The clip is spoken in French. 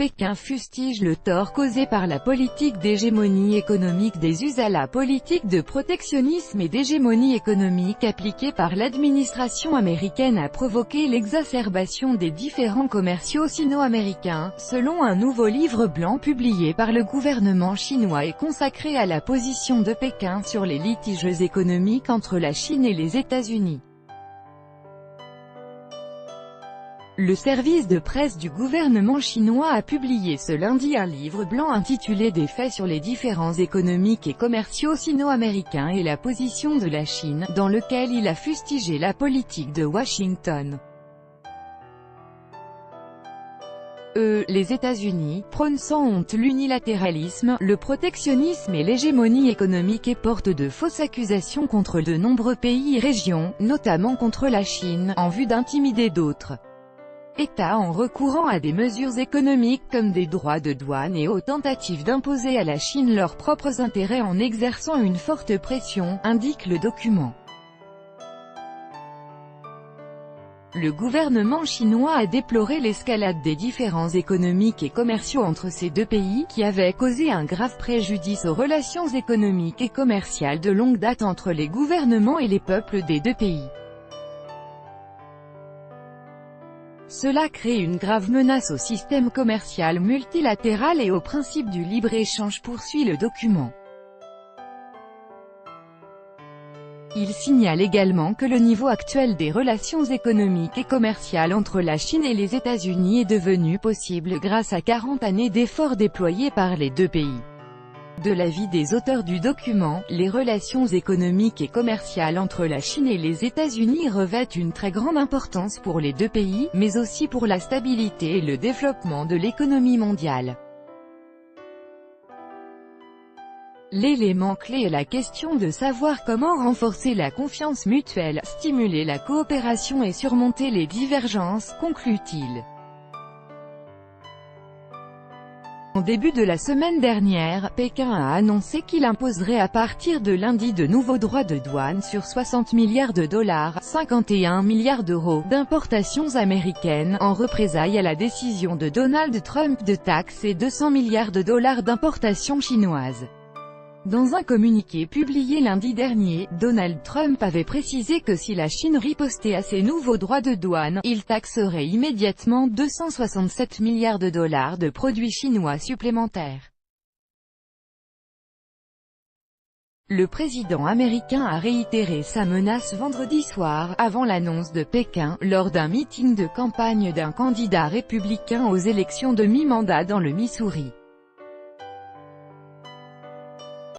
Pékin fustige le tort causé par la politique d'hégémonie économique des USA. La politique de protectionnisme et d'hégémonie économique appliquée par l'administration américaine a provoqué l'exacerbation des différends commerciaux sino-américains, selon un nouveau livre blanc publié par le gouvernement chinois et consacré à la position de Pékin sur les litiges économiques entre la Chine et les États-Unis. Le service de presse du gouvernement chinois a publié ce lundi un livre blanc intitulé « Des faits sur les différends économiques et commerciaux sino-américains et la position de la Chine », dans lequel il a fustigé la politique de Washington. Les États-Unis, prônent sans honte l'unilatéralisme, le protectionnisme et l'hégémonie économique et portent de fausses accusations contre de nombreux pays et régions, notamment contre la Chine, en vue d'intimider d'autres États en recourant à des mesures économiques comme des droits de douane et aux tentatives d'imposer à la Chine leurs propres intérêts en exerçant une forte pression, indique le document. Le gouvernement chinois a déploré l'escalade des différends économiques et commerciaux entre ces deux pays, qui avait causé un grave préjudice aux relations économiques et commerciales de longue date entre les gouvernements et les peuples des deux pays. Cela crée une grave menace au système commercial multilatéral et au principe du libre-échange, poursuit le document. Il signale également que le niveau actuel des relations économiques et commerciales entre la Chine et les États-Unis est devenu possible grâce à 40 années d'efforts déployés par les deux pays. De l'avis des auteurs du document, les relations économiques et commerciales entre la Chine et les États-Unis revêtent une très grande importance pour les deux pays, mais aussi pour la stabilité et le développement de l'économie mondiale. L'élément clé est la question de savoir comment renforcer la confiance mutuelle, stimuler la coopération et surmonter les divergences, conclut-il. Au début de la semaine dernière, Pékin a annoncé qu'il imposerait à partir de lundi de nouveaux droits de douane sur 60 milliards de dollars, 51 milliards d'euros, d'importations américaines, en représailles à la décision de Donald Trump de taxer 200 milliards de dollars d'importations chinoises. Dans un communiqué publié lundi dernier, Donald Trump avait précisé que si la Chine ripostait à ces nouveaux droits de douane, il taxerait immédiatement 267 milliards de dollars de produits chinois supplémentaires. Le président américain a réitéré sa menace vendredi soir, avant l'annonce de Pékin, lors d'un meeting de campagne d'un candidat républicain aux élections de mi-mandat dans le Missouri.